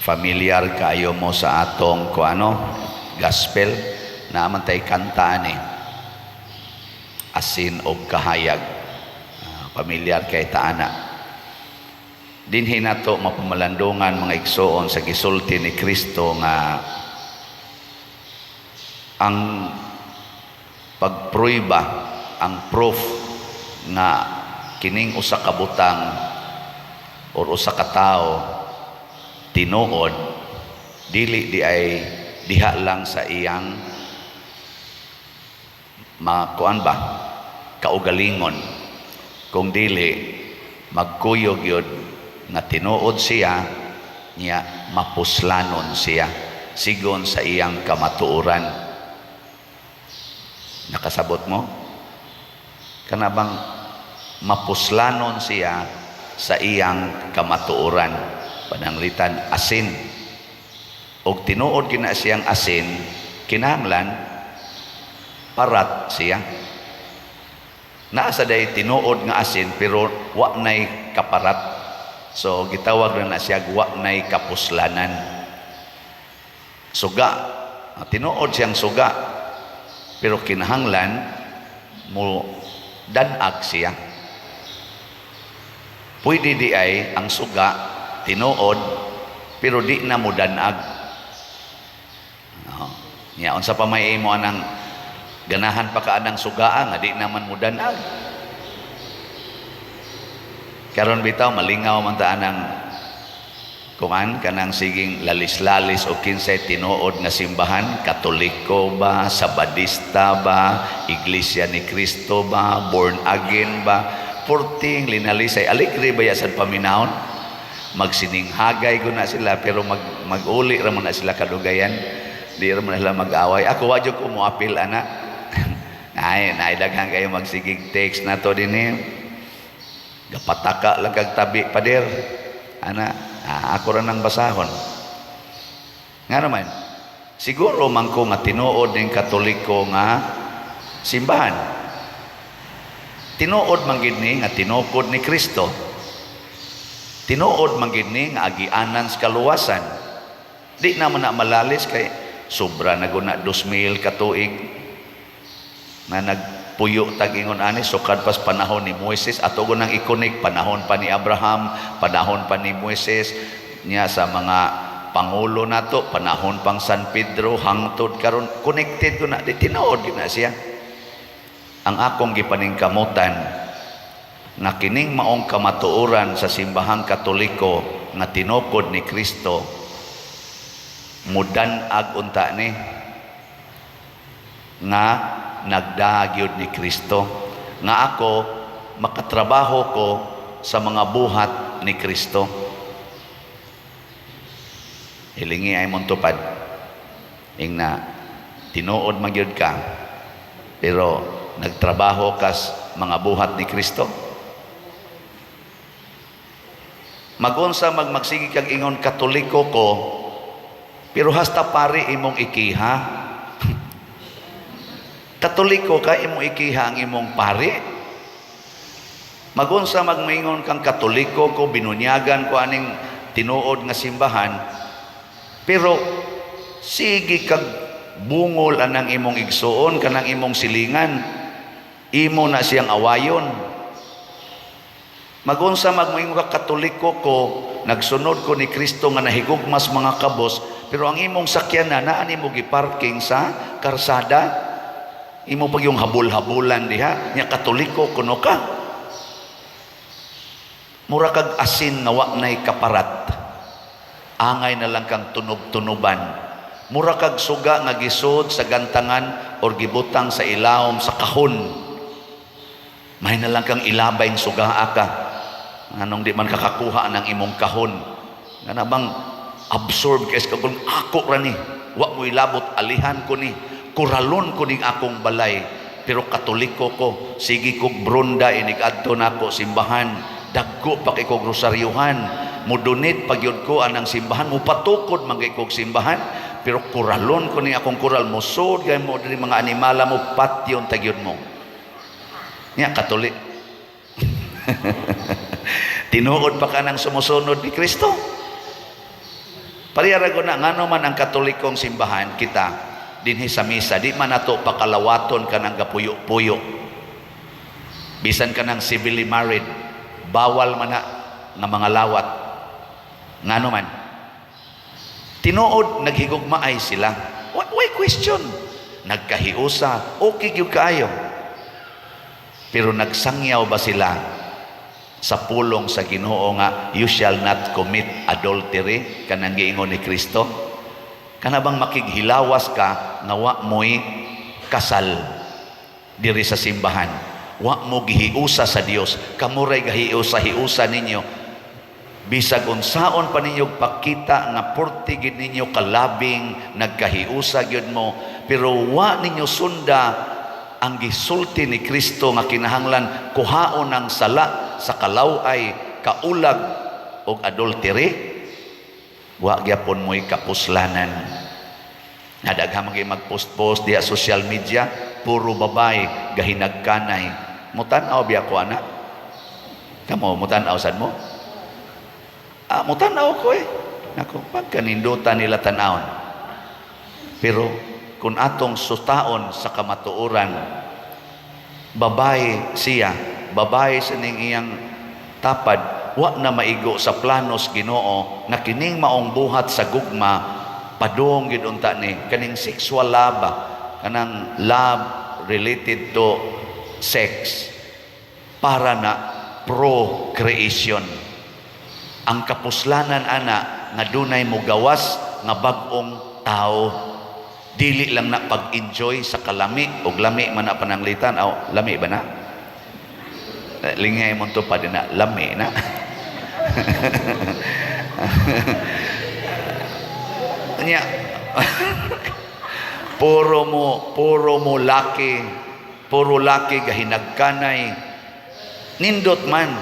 familiar kayo mo sa atong gospel na amantay kanta ni asin og kahayag. Familiar kay taana. Dinhi nato mapamalandungan mga igsoon sa gisulti ni Kristo nga ang pagpruiba, ang proof nga kining usa ka butang or usa ka tawo tinuod dili di ay diha lang sa iyang makuan ba kaugalingon, kung dili magkuyog yun nga tinuod siya niya mapuslanon siya sigon sa iyang kamatuoran. Nakasabot mo? Kanabang mapuslanon siya sa iyang kamatuoran. Pananglitan asin. Og tinuod kina siyang asin, kinahanglan parat siya. Naa sa day tinuod nga asin pero wa nay kaparat. So gitawag na siya wa nay kapuslanan. Suga. Tinuod siyang suga. Pero kinahanglan mo danag siya. Pwede di ay ang suga tinuod pero di na mo danag. Nya unsa pa may imo anang ganahan pa ka anang sugaa nga di naman mo danag. Karon bitaw malingaw man ta anang kuan kanang siging lalis-lalis o kinsay tinuod nga simbahan, Katoliko ba, Sabadista ba, Iglesia ni Cristo ba, born again ba, porting linalisay aligre ba yasan paminahon, magsininghagay ko na sila pero mag-uli ra man na sila kadugayan, di ra man sila mag-away. Ako wa jud ko mo apil ana. Nay daghan kayo magsigig text na to dinhi. Gapataka lang kag tabi pader. Ana ako ra nang basahon. Nga naman, siguro man ko nga tinuod ng Katoliko nga simbahan. Tinuod man gid ni nga tinukod ni Kristo. Tinuod man gid ni nga agianan sa kaluwasan. Di naman na malalis kay sobra na guna 2,000 ka tuig na nagpuyo tag-ingon ani sukad pas panahon ni Moises ato gunang ikonik panahon pa ni Abraham, panahon pa ni Moises niya sa mga pangulo nato, panahon pang San Pedro hangtod karon connected ko na di tinuod na siya. Ang akong gipaningkamutan nga kining maong kamatuoran sa simbahang Katoliko nga tinukod ni Kristo mudanag unta ni nga nagdagyod ni Kristo nga ako makatrabaho ko sa mga buhat ni Kristo. Hilingi ay mong tupad ing na tinuod magyud ka pero nagtrabaho kas mga buhat ni Kristo. Magunsa magsigi kag ingon Katoliko ko pero hasta pare imong ikiha. Katoliko ka imong ikiha ang imong pare. Magunsa magmaingon kang Katoliko ko binunyagan ko aning tinuod nga simbahan pero sige kag bungol anang imong igsuon kanang imong silingan imo na siyang awayon. Magunsa magmoingon ka Katoliko ko nagsunod ko ni Kristo nga nahigugmas mga kabos pero ang imong sakyanan naa nimo giparking sa karsada. Imo pag yung habol-habulan diha nya Katoliko kuno ka. Mura kag asin nga wa nay kaparat. Angay na lang kang tunob-tunuban. Mura kag suga nga gisud sa gantangan or gibutang sa ilawom sa kahon. May na lang kang ilabayng sugaa ka. Anong di man kakakuha ng imong kahon. Nga nabang absorb kay sa kung ako ra ni. Wa mo ilabot alihan ko ni. Kuralon ko ning akong balay pero Katoliko ko sige kog bronda inikadto nako simbahan dagko pa kay kog rosaryuhan mudunit pagyud ko anang simbahan mo patukod man kay kog simbahan pero kuralon ko ning akong kural mo sud gay mo diri mga animala mo patyon tagyud mo nya Katolik. Tinuod pa ka nang sumusunod ni Kristo. Pariyara ko na ngano man ang katolikong simbahan kita dinhi sa misa, di man nato pakalawaton kanang gapuyo-puyo. Bisan ka ng civilly married, bawal man na nga mga lawat. Ngano man. Tinuod naghigugmaay sila. Why question? Nagkahiusa, okay gyud kaayo. Pero nagsangyaw ba sila sa pulong sa Ginoo nga you shall not commit adultery kanang giingon ni Kristo? Kana bang makighilawas ka nga wa mo'y kasal diri sa simbahan? Wa mo gihiusa sa Dios, kamuray gahiusa-hiusa ninyo. Bisag unsaon pa ninyo pakita nga porti gid ninyo kalabing nagkahiusa gyud mo, pero wa ninyo sunda ang gisulti ni Kristo nga kinahanglan kuhaon ng sala sa kalaway, kaulag o adultery. Wa gyapon mo'y kapuslanan. Nadaghang mga mag-post-post diya social media, puro babay gahinagkanay. Mutanaw biya ko ana? Kamo mutanaw sad mo? Mutanaw ko eh. Nako, pagkanindutan nila tanawon. Pero kung atong sutaon sa kamatuoran, babae siya, babae sa ning iyang tapad, wa na maigo sa planos Ginoo na kining maong buhat sa gugma padung gid unta ni kaning sexual love, kanang love related to sex para na procreation. Ang kapuslanan ana nga dunay mogawas nga bag-ong tao. Dili lang na pag-enjoy sa kalami o lami man na pananglitan. Lami ba na? Lingay mo ito pa din na lami na. Kanya, puro mo laki gahinagkanay. Nindot man,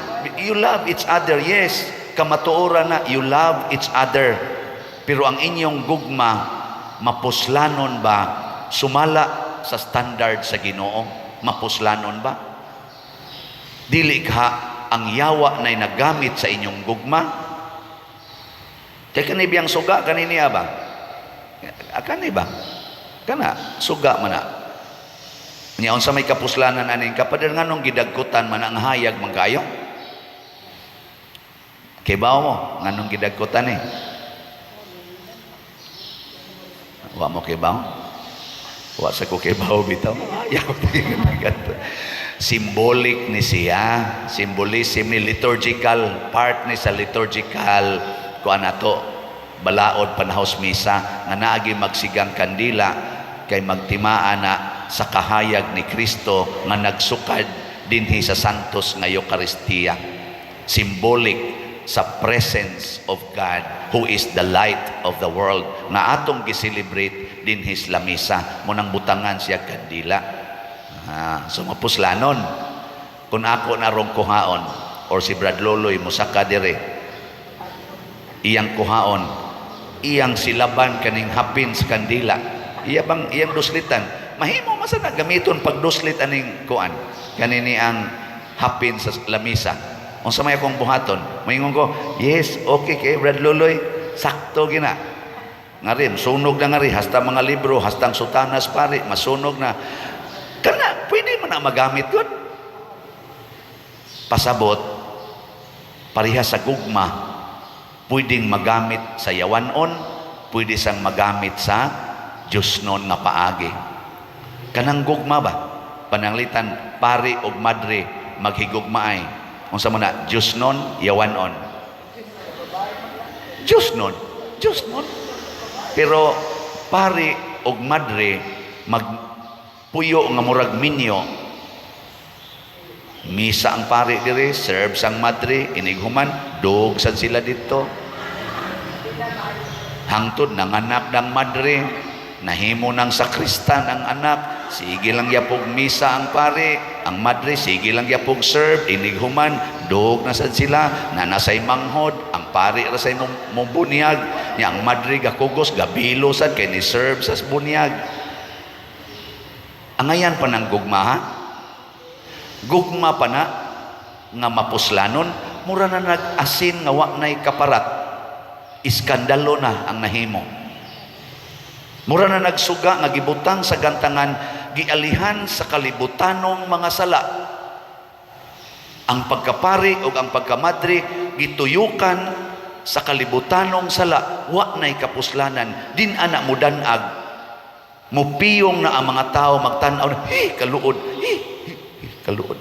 you love each other, yes. Kamatuoran na, you love each other. Pero ang inyong gugma, mapuslanon ba? Sumala sa standard sa Ginoo? Mapuslanon ba? Dili ka ang yawa na nagamit sa inyong gugma? Kaya kanibiyang suga kaniniya ba? Kani ba? Kana, suga man na. Niyaon sa may kapuslanan aning kapader nga nung gidagkutan man ang hayag man kayo? Kibaw mo, nga nung gidagkutan eh. Wa mo kibaw? Wa sa ko kibaw bitaw. Ayaw tayo. Symbolic ni siya. Symbolism ni liturgical. Part ni sa liturgical. Kuan ato, balaod panahos misa. Nga naagi magsigang kandila. Kay magtimaan na sa kahayag ni Kristo. Nga nagsukad dinhi sa santos nga Eucharistia. Symbolic sa presence of God who is the light of the world na atong giselebrate din his lamisa mo nang butangan siya kandila. So mapuslanon kung ako narong kuhaon or si Brad Loloy musaka dire iyang kuhaon iyang silaban kaning hapin sa kandila iyang duslitan mahimo masana gamiton pag duslit aning kuan kanini ang hapin sa lamisa. Kung sa may akong buhaton, maingon ko, yes, okay kay Brad Loloy, sakto gina. Nga rin, sunog na nga rin, hasta mga libro, hastang sutanas pare, masunog na. Kana, pwede mo na magamit yun. Pasabot, pariha sa gugma, pwedeng magamit sa yawanon, pwede sang magamit sa Diyos nun nga paagi. Kanang gugma ba? Pananglitan, pari o madre, maghigugmaay. Kung sa muna, Diyos nun, yawanon. Diyos nun. Pero pari o madre, magpuyo nga murag minyo. Misa ang pari dire, serve sang madre, inighuman, dog san sila dito. Hangtod ng anak ng madre, nahimo ng sakristan ang anak, sige lang yapog misa ang pare, ang madre sige lang yapog serve, inighuman, dog na sad sila, na nasay manghod, ang pare rasay mong bunyag, niya ang madre gakugos, gabilo sad kay ni serve sa bunyag. Ang ayan pa ng gugma ha? Gugma pa na nga mapuslanon, mura na nag-asin nga wa na'y kaparat. iskandalo na ang nahimo. Mura na nagsuga nga gibutang sa gantangan, gialihan sa kalibutanong mga sala. Ang pagkapari o ang pagkamadri gituyukan sa kalibutanong sala, wa na'y kapuslanan, din anak mo danag, mupiyong na ang mga tao magtanaw na, kaluod, kaluod.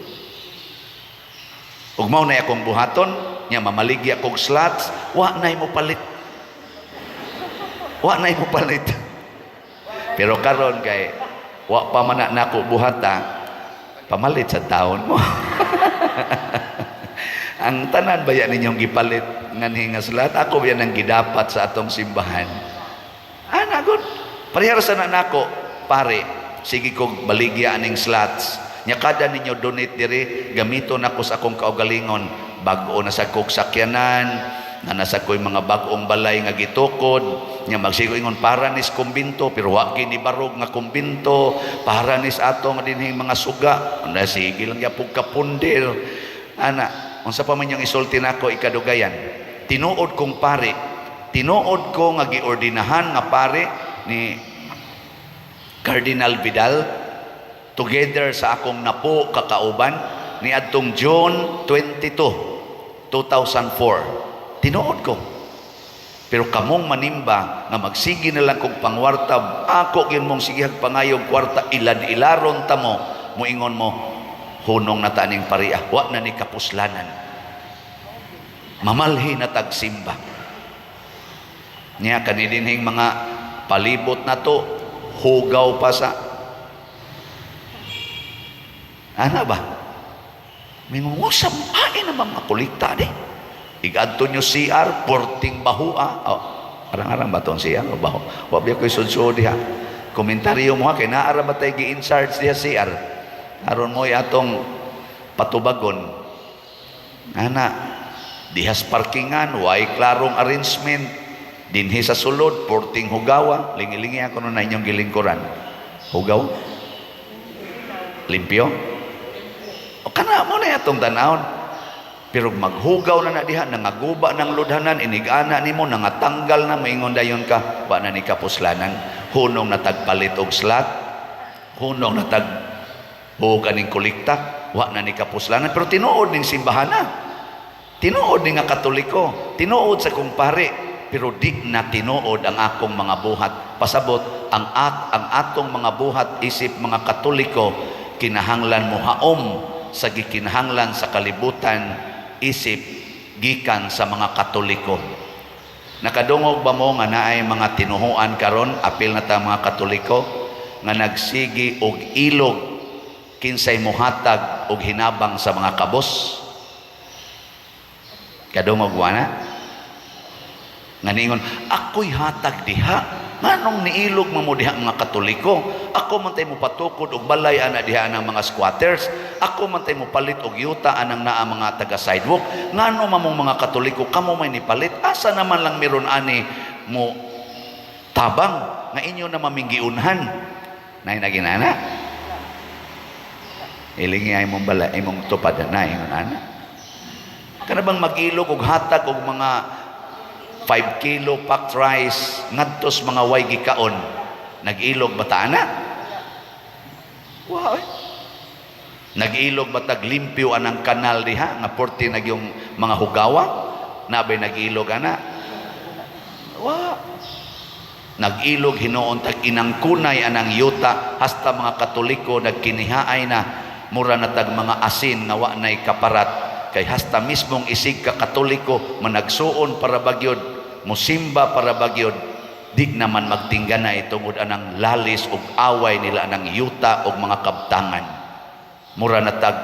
Ug mao na akong buhaton, nya mamaligi akong slots, wa na'y mo palit. Wa na'y mo palit. Pero karon kay wa pa man nako buhata, pamalit sa taon mo. Ang tanan ba yan ninyong gipalit nganhi nga salat? Ako yan ang gidapat sa atong simbahan. Ana gud. Parehas na nako, pare. Sige kog baligya aning slots. Nya kada ninyo donate diri, gamiton ako sa akong kaugalingon. Bag-o na sa kog sakyanan, na nasa ko'y mga bagong balay nga gitukod, nya magsigoingon para nis kumbinto, pero wa gini barog nga kumbinto, para nis ato nga dinhing mga suga, na sige lang yapog kapundir. Ana, unsa pa man yung isulti nako ikadugayan, tinuod kong pare, tinuod ko nga giordinahan nga pare ni Cardinal Vidal, together sa akong napo kakauban, ni adtong June 22, 2004. Tinuod ko. Pero kamong manimba nga magsigi na lang kong pangwartab, ako yun mong sigihag pangayog kwarta, ilad-ilaron ta mo, muingon mo, hunong na taning pariya, wa na ni kapuslanan. Mamalhi na tagsimba. Niya kanidinhing mga palibot na to, hugaw pa sa ana ba? May mga sampain na mga kulikta di. Igadto nyo CR, porting bahua. Oh, arang-arang ba itong CR o baho? Wabya ko'y sudsud diha. Komentaryo mo ha, kaya naara ba tayo gi-in-charge diha CR? Aron mo'y atong patubagon. Ana, dihas parkingan, way klarong arrangement, dinhi sa sulod, porting hugawa, lingi-lingi ako na inyong gilingkuran. Hugaw? Limpyo? O kana mo na itong tanawon. Pero maghugaw na diha, nangaguba ng ludhanan, inigana nimo, nangatanggal na, maingon dayon ka, wa na ni kapuslanan, hunong natagpalit og slot, hunong natag buog aning kulikta, wa na ni kapuslanan, pero tinuod ning simbahana, tinuod ning nga Katoliko, tinuod sa kumpare, pero di na tinuod ang akong mga buhat. Pasabot, ang atong mga buhat, isip mga Katoliko, kinahanglan mo haom sa gikinahanglan sa kalibutan, isip gikan sa mga Katoliko. Nakadungog ba mo nga naay mga tinuhuan karon, apil na ta mga Katoliko, nga nagsigi og ilog kinsay muhatag og hinabang sa mga kabos? Kadungog wa na? Nga ningon, ako'y hatag diha. Nganong niilog mo diha mga Katoliko? Ako man tay mo patukod og balay ana diha ng mga squatters. Ako man tay mo palit og yuta anang naa mga taga sidewalk. Ngano mamong mga Katoliko kamo may nipalit? Asa naman lang meron ani mo tabang nga inyo na maminggiunhan? Nay naginana. Ilingi ay mong balay, ay mong tupad na ingon ana. Kana bang magilog og hatag og mga 5 kilo packed rice ngadtos mga way gikaon, nag-ilog bata na? Wow. Nag-ilog batag limpyo anang kanal diha nga porti nag yung mga hugawa nabay nag-ilog ana? Wow. Nag-ilog hinuon tag inangkunay anang yuta, hasta mga Katoliko nagkinihaay na mura na tag mga asin na wa nay kaparat, kay hasta mismong isig ka Katoliko managsuon para bagyod, musimba para bagyod, di naman magtinggana itungod anang lalis ug away nila anang yuta ug mga kabtangan. Mura na tag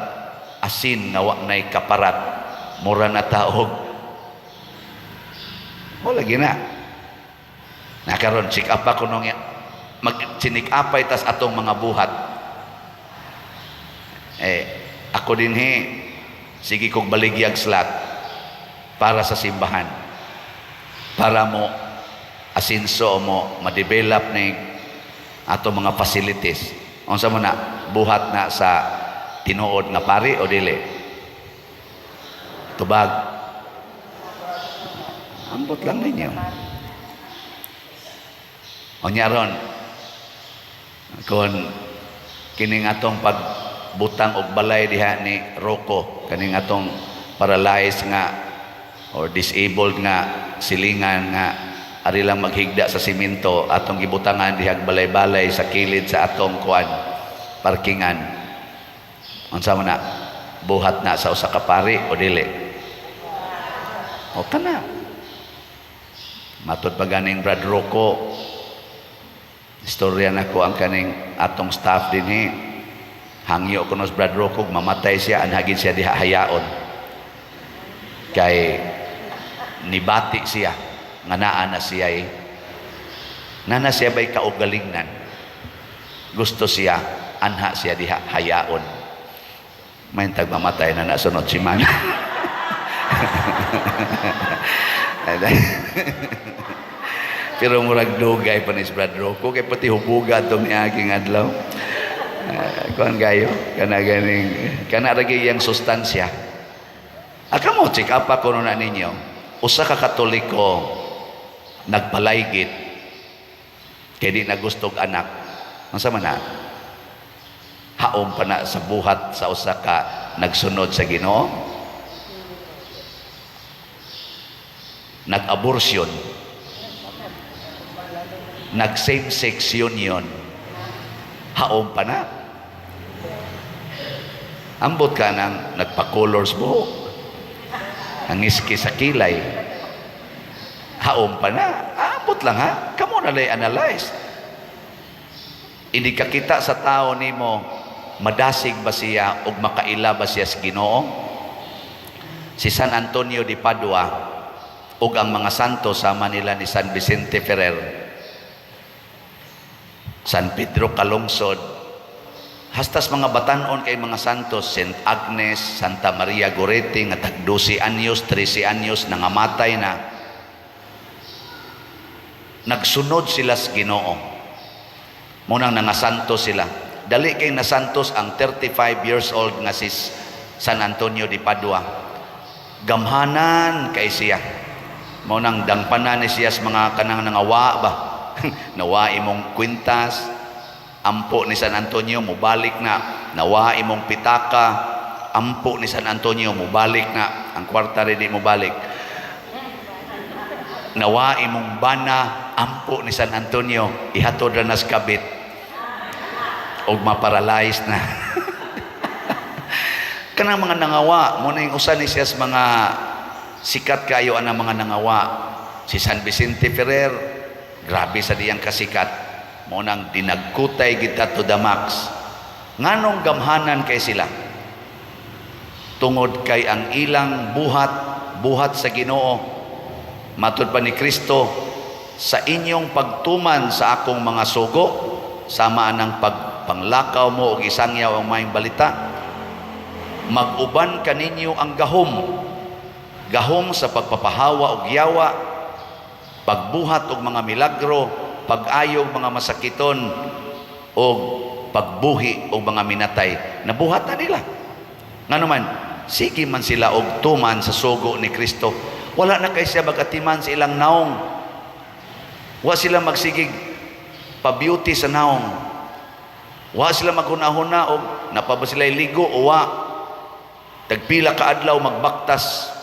asin nga wa nay kaparat, mura na taog wala gina. Nakaron check up ako nung mag-chinik apay tas atong mga buhat. Ako din sige kong baligyag slot para sa simbahan, para mo asinso mo ma-develop na ato mga facilities. Unsa mo na buhat na sa tinuod nga pari o dili? Tubag. Ambot lang ninyo. O nyaron, kung kining atong pagbutang og balay diha ni Rocco, kaning atong paralyzed nga or disabled nga silingan nga ari lang maghigda sa simento, atong gibutangan dihag balay-balay sa kilid sa atong kuan parkingan. Unsa man na? Buhat na sa usa ka pari o dili? O kana. Matod pa ganing Brad Rocco, istorya na ko ang kaning atong staff dinhi. Hangyo ko nos Brad Rocco, mamatay siya, anhagin siya diha hayaon. Kay nibati siya, nga naa na siya nana siya ba'y kaugalingnan. Gusto siya, anha siya diha hayaon. May tagmamatay na nasunod si man. Pero murag dugay pa ni Brad Rocco, kay pati hubuga itong niaging adlaw. Kuan gayo, kana ganing, kana ragi yang sustansya. Akamo, check up ako na ninyo. Usa ka Katoliko, nagpalaygit, kaya di na gustog anak. Ang sama na? Haom pa na sa buhat sa usa ka nagsunod sa Ginoo. Nag-abortion. Nag-same-sex union. Haom pa na. Ambot ka nang nagpa-colors buhok. Ang iski sa kilay. Haom pa na. Ambot lang ha. Kamo na lay analyze. Hindi ka kita sa tao nimo, madasig ba siya o makaila ba siya sa Ginoo? Si San Antonio de Padua ug ang mga santo sama nila ni San Vicente Ferrer, San Pedro Calungsod, hastas mga batanon kay mga santos, Saint Agnes, Santa Maria Gorete nga tag 12 anyos, 13 anyos nangamatay na. Nagsunod sila sa Ginoo. Munang nangasantos sila. Dali kay nasantos ang 35 years old nga si San Antonio de Padua. Gamhanan kay siya. Munang dangpanan ni siya sa mga kanang nangawa ba. Nawa imong kwintas, ampo ni San Antonio mubalik na. Nawa imong pitaka, ampo ni San Antonio mubalik na. Ang kwarta rin di mubalik. Nawa imong bana, ampo ni San Antonio ihatod ra nas kabit og maparalyze na. Kanang mga nangawa mo na yung usa ni siya sa mga sikat kayo ana mga nangawa. Si San Vicente Ferrer, grabe sa diyang kasikat, mo nang dinagkutay kita to the max. Nganong gamhanan kay sila? Tungod kay ang ilang buhat sa Ginoo. Matud pa ni Kristo, sa inyong pagtuman sa akong mga sugo, sama ng pagpanglakaw mo o isangyaw ang mayong balita, mag-uban kaninyo ang gahom sa pagpapahawa o giyawa, pagbuhat og mga milagro, pag-ayog mga masakiton o pagbuhi og mga minatay. Nabuhat na nila. Nga naman, sige man sila og tuman sa sugo ni Kristo. Wala na kay siya magatiman sa ilang naong. Wa sila magsigig pa-beauty sa naong. Wa sila maghuna-huna o napaba sila iligo o wa. Tagpila ka adlaw magbaktas.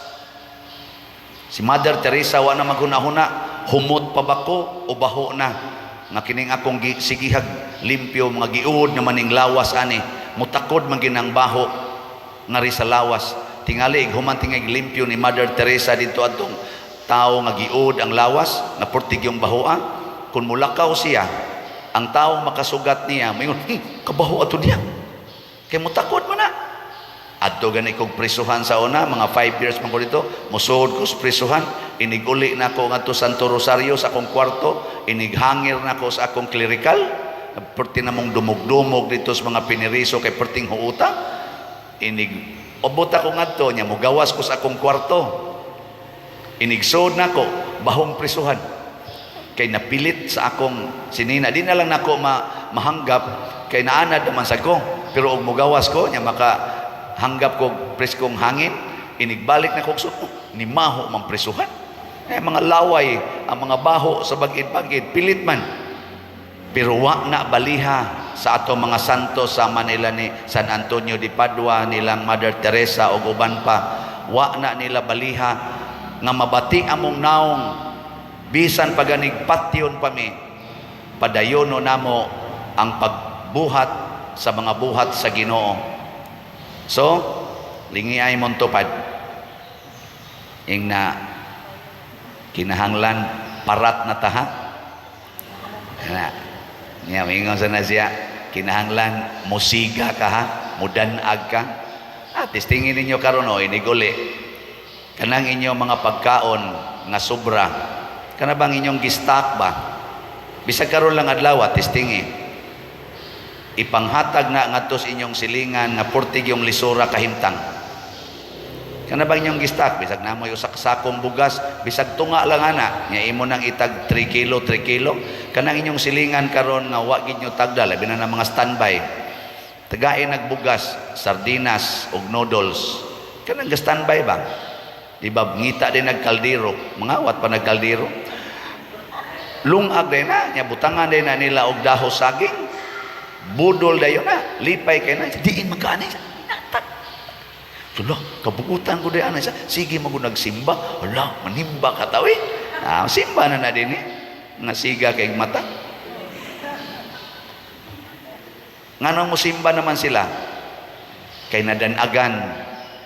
Si Mother Teresa wa na maghuna-huna, humot pa ba ko o baho na? Nga kining akong sigihag limpyo mga giud na maning lawas ani. Mutakod man ginang baho ngari sa lawas. Tingali human tingay limpyo ni Mother Teresa dito atong tao nga giud ang lawas, napurtig yung bahoa. Kung mulakaw siya, ang taong makasugat niya, mayon, kabaho ato niya. Kay mutakod man na. Adto gani kog prisuhan sa una, mga 5 years man ko dito, musuod ko sa prisuhan, iniguli na ko ngadto Santo Rosario sa akong kwarto, inighangir na ko sa akong clerical, perti na mong dumog-dumog dito sa mga piniriso kay perting huuta, obot ako ngadto nya mugawas ko sa akong kwarto. Inigsod na ko bahong prisuhan. Kay napilit sa akong sinina. Di na lang nako mahanggap kay naanad naman sa ko. Pero og mugawas ko nya maka hanggap ko preskong hangin, inigbalik na ko ni maho man prisuhan. Mga laway, ang mga baho sa bagid-bagid, pilit man. Pero wa na baliha sa ato mga santo sama nila ni San Antonio de Padua, nilang Mother Teresa o uban pa. Wa na nila baliha nga mabati among naong bisan paganig patyon pa mi, padayono namo ang pagbuhat sa mga buhat sa Ginoo. So, lingi ay mong tupad. Ing na kinahanglan parat na taha. Na, niya, mingon sana siya, kinahanglan musiga ka ha, mudanag ka. Testingin ninyo karon o, iniguli. Kanang inyong mga pagkaon nga sobra. Kana bang inyong gistak ba? Bisag karon lang adlaw, testingi. Ipanghatag na ngatos inyong silingan nga portig yung lisura kahimtang. Kana bang inyong gistak? Bisag na mo yung sakong bugas, bisag tunga lang ana, nya imo nang itag 3 kilo. Kanang inyong silingan karon nga wa gid nyo tagda, labi na mga standby. Tagain nagbugas, sardinas ug noodles. Kanang standby ba? Diba, ngita din nagkaldero, mangawat pa nagkaldero. Lungag din na, nya butangan din na nila og dahos saging. Budol dayon na, lipay kay na, diin magkaanay sa natak. Sulo, kabukutan ko din anay sa, sige mo nagsimba, wala, manimba ka tawi. Simba na din nga siga kay mata. Nganong musimba naman sila? Kay nadanagan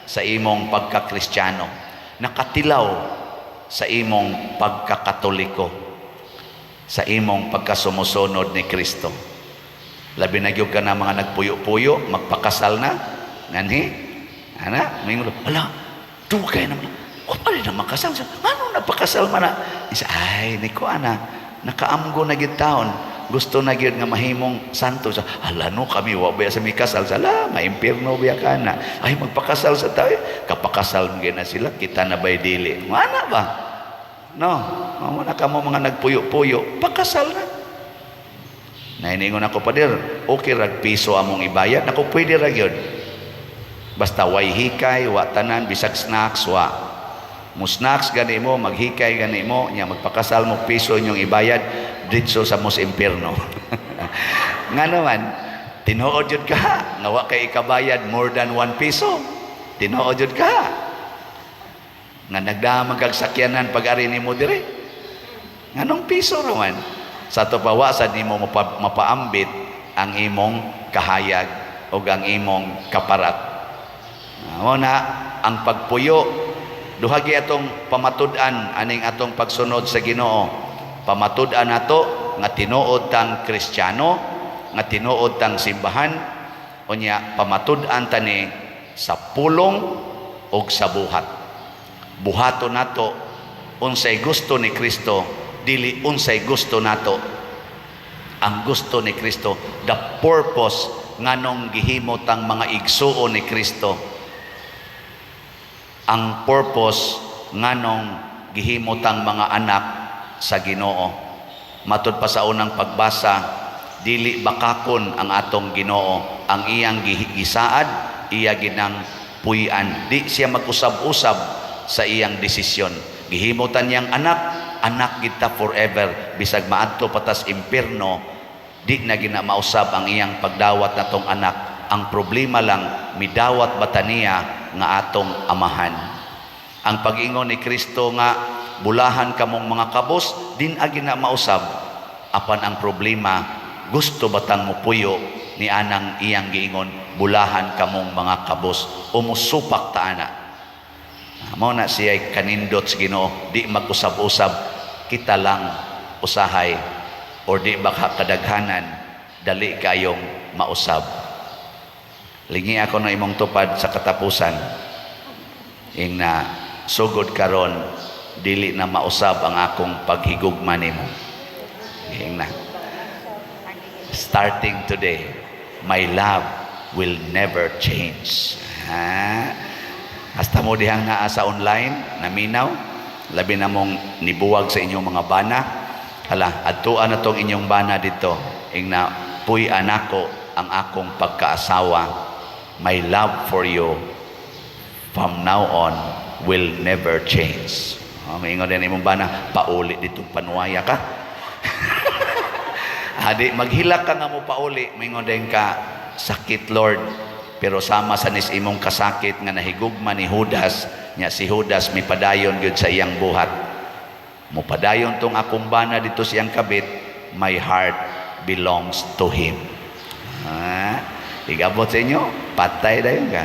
sa imong pagka-Kristiyano, nakatilaw sa imong pagkakatoliko, sa imong pagkasumusunod ni Kristo. Labi na gyud ka na mga nagpuyo-puyo, magpakasal na, nganhi, ana, mingulo, ala, dugay naman, o pala na makasal siya, ano nagpakasal man na? Isa, ay, niko ana, nakaamgo na gyud taon, gusto na gyud nga mahimong santo sa, ala no, kami, wabaya sa may kasal, sala, maimpirno biya ka na, ay, magpakasal sa tayo, kapakasal mga na sila, kita na ba'y dili, mana ba? No, muna ka mo mga nagpuyo-puyo, pakasal na. Nainingon ako pa dir, okay rag piso among ibayad, ako pwede rag yun. Basta way hikay, wa tanan, bisag snacks, wa. Mo snacks gani mo, maghikay gani mo, nya magpakasal mo piso inyong ibayad, ditso sa mos impierno. Nga naman, tinuod yun ka, nga wa kay ikabayad more than 1 piso. Tinuod yun ka. Nga nagdamag kag sakyanan pag-ari ni mo dire. Nganong piso naman? Sa tupawa sa di mo mapaambit ang imong kahayag o ang imong kaparat. Na ang pagpuyo, duhagi atong pamatud-an aning atong pagsunod sa Ginoo. Pamatud-an nato nga tinuod tang Kristiyano, nga tinuod tang simbahan, unya pamatud-an tani sa pulong o sa buhat. Buhato nato unsay gusto ni Kristo, dili unsay gusto nato. Ang gusto ni Kristo, the purpose nganong gihimo tang mga igsuon ni Kristo, ang purpose nganong gihimo tang mga anak sa Ginoo. Matud pa sa unang pagbasa, dili bakakon ang atong Ginoo, ang iyang gisaad, iya ginang puy-an. Di siya mag-usab-usab sa iyang desisyon. Gihimutan niyang anak kita forever, bisag maadto patas impierno, di na ginamausab ang iyang pagdawat natong anak. Ang problema lang, midawat bata niya nga atong amahan. Ang pag-ingon ni Kristo nga bulahan kamong mga kabos, din agi na mausab. Apan ang problema, gusto batang mupuyo ni anang iyang giingon, bulahan kamong mga kabos, umusupak ta ana. Mao na siya kanindot sa Ginoo, di mag-usab-usab, kita lang usahay, or di baka kadaghanan, dali kayong mausab. Lingi ako na imong tupad sa katapusan, ing na sugod karon, dili na mausab ang akong paghigugma nimo. Ing na, starting today, my love will never change. Hasta mo dihang naa sa online, naminaw, labi na mong nibuwag sa inyong mga bana. Hala, adtuan na tong inyong bana dito. Ing na, puy anako ang akong pagkaasawa. My love for you from now on will never change. Maingon din imong bana, pauli dito panuwaya ka. Adi, maghilak ka nga mo pauli, maingon din ka, sakit Lord. Pero sama sa nis imong kasakit nga nahigugma ni Judas, nya si Judas may padayon gyud sa iyang buhat. Mo padayon tong akong bana dito siyang kabit, my heart belongs to him. Igabot sa inyo, patay dayon ka.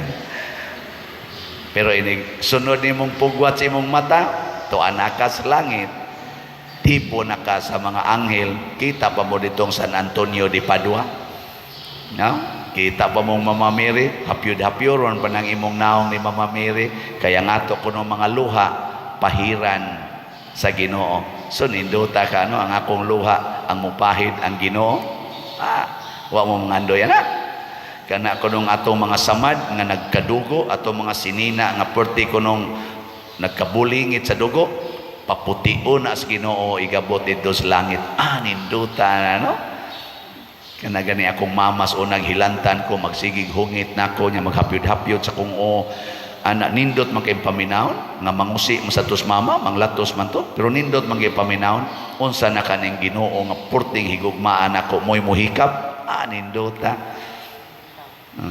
Pero ini sunod nimong pugwat sa imong mata, tuan ka sa langit, tipo na ka sa mga anghel, kita pa mo ditong San Antonio de Padua, no? Kita pa mong Mama Mary, hapyod-hapyoron pa ng imong naong ni Mama Mary, kaya nga to kuno mga luha, pahiran sa Ginoo. So ninduta ka, no? Ang akong luha, ang mupahid, ang Ginoo, wa mo mangandoy na. Kana kunong atong mga samad nga nagkadugo, atong mga sinina nga perti kunong nagkabulingit sa dugo, paputio na sa Ginoo, igabot dito sa langit. Ninduta na, no? Kana gani akong mamas unang hilantan ko, magsigig hungit na ko, niya maghapyod-hapyod sa kung anak nindot magkaimpaminahon, nga mangusi masatos mama, manglatos man to, pero nindot magkaimpaminahon, unsa na kaning Ginoo nga purting higugmaan ako, mo'y muhikap, nindota.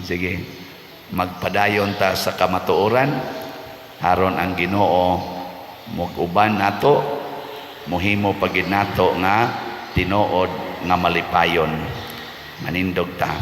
Sige, magpadayon ta sa kamatuoran, haron ang Ginoo muguban nato, muhimo pagid nato nga tinuod nga malipayon. Manindog ta.